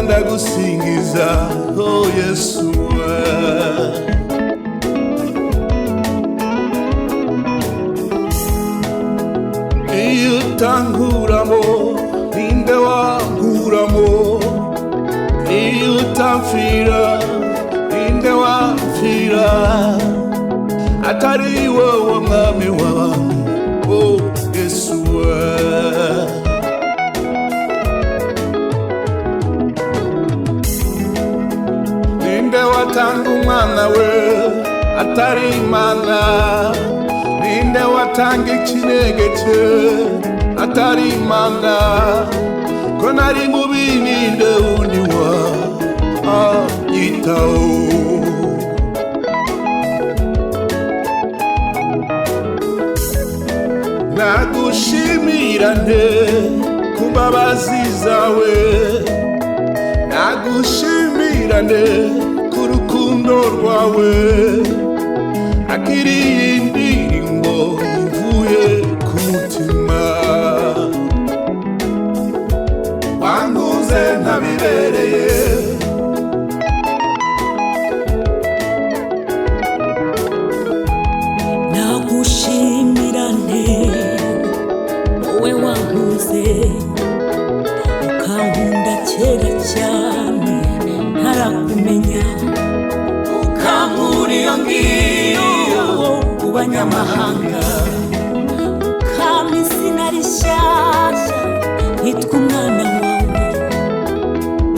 ndagusingiza oh Yesu iyo utankuramo ninde wankuramo iyo utamfira ninde wamfira atari wowe mwami wanjye oh Yesu ninde watanga umwana we atari Imana ninde watanga ikinege cye atari Imana ko nari mubi ninde wundi wanyitaho nagushimira nte ku mbabazi zawe nagushimira nte ku rukundo rwawe akiriye indirimbo ivuye ku mutima wanguze ntabibereye nagushimira nte wowe wanguze ukankunda kera cyane ntarakumenya ukankura iyo ngiyo ku banyamahanga ukampa izina rishyashya nkitwa umwana wawe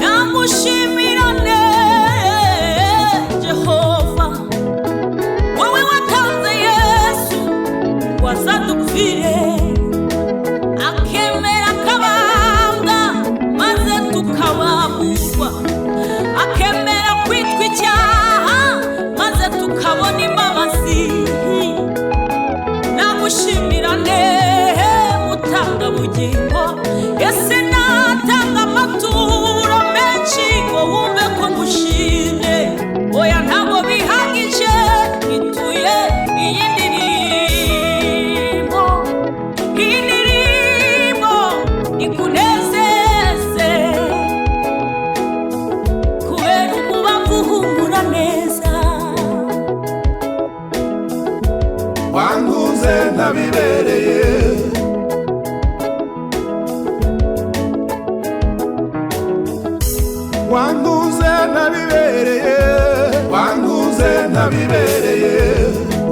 nagushimira nte Jehova wowe watanze Yesu wazadupfire akemera akabambwa maze tukabamburwa akemera kwitwa icyaha maze tukabona imbabazi nagushimira nte mutanga bugingo ese natanga amaturo menshi ngo wumve ko ngushimye oya ntabwo bihagije ituye iyi ndirimbo ikunezeze kubera umubavu uhumura neza wanguze ntabibereye wanguze ntabibereye wanguze ntabibereye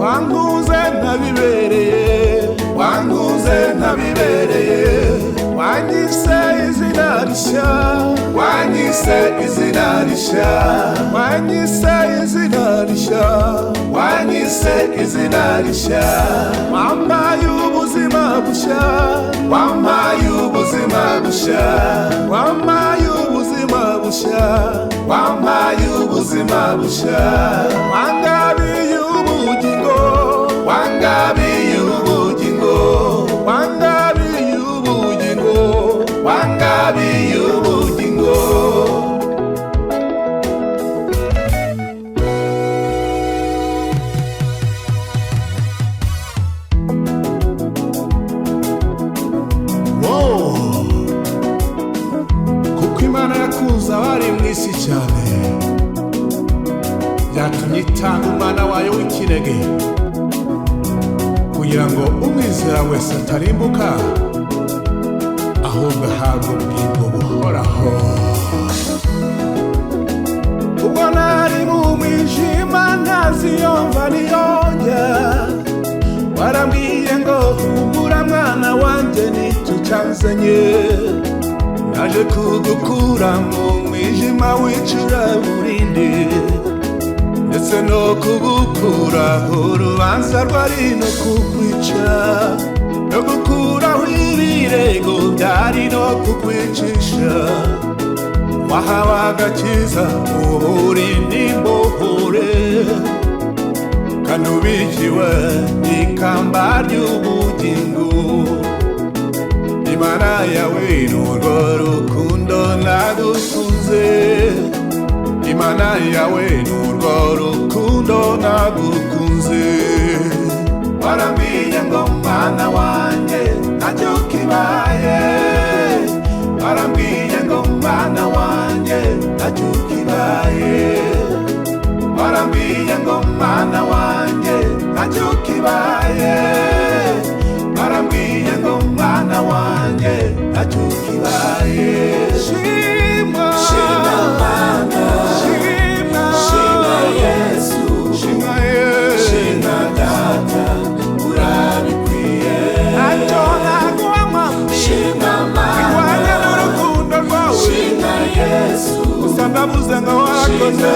wanguze ntabibereye wanguze ntabibereye wanyise izina rishya wanyise izina rishya wanyise izina rishya wanyise izina rishya wampaye ubuzima bushya wampaye ubuzima bushya wampaye ubuzima bushya wampaye ubuzima bushya wangabiye ubugingo wangabiye ubugingo wangabiye ubugingo wangabiye ubugingo kuko Imana yakuza abari mu isi cyane yatumye itanga umwana wayo w'ikinege kugira ngo umwizera wese atarimbuka ahubwo ahabwe ubugingo buhoraho ubwo nari mu mwijima ntaziyumva niyonja warambwiye ngo humura mwana wanjye nicyo naje kugukura mu mwijima w'icuraburindi ndetse no kugukuraho urubanza rwari no kukwica no gukuraho ibirego byari no kukwicisha wahawe agakiza uburindi mbohore kandi ubikiwe ikamba ry'ubugingo Imana yawe n'urwo rukundo nagukunze Imana yawe n'urwo rukundo nagukunze warambwiye ngo mwana wanjye ntacyo kibaye warambwiye ngo mwana wanjye ntacyo kibaye barambwiye ngo mwana wanjye ntacyo kibaye barambwiye ngo mwana wanjye ntacyo kibaye shima shima Mana shima shima Yesu shima Yesu shima Data urabikwiye ntacyo naguha mwami shima Mana iwanya n'urukundo rwawe shima Yesu usandabuze ngo warakoze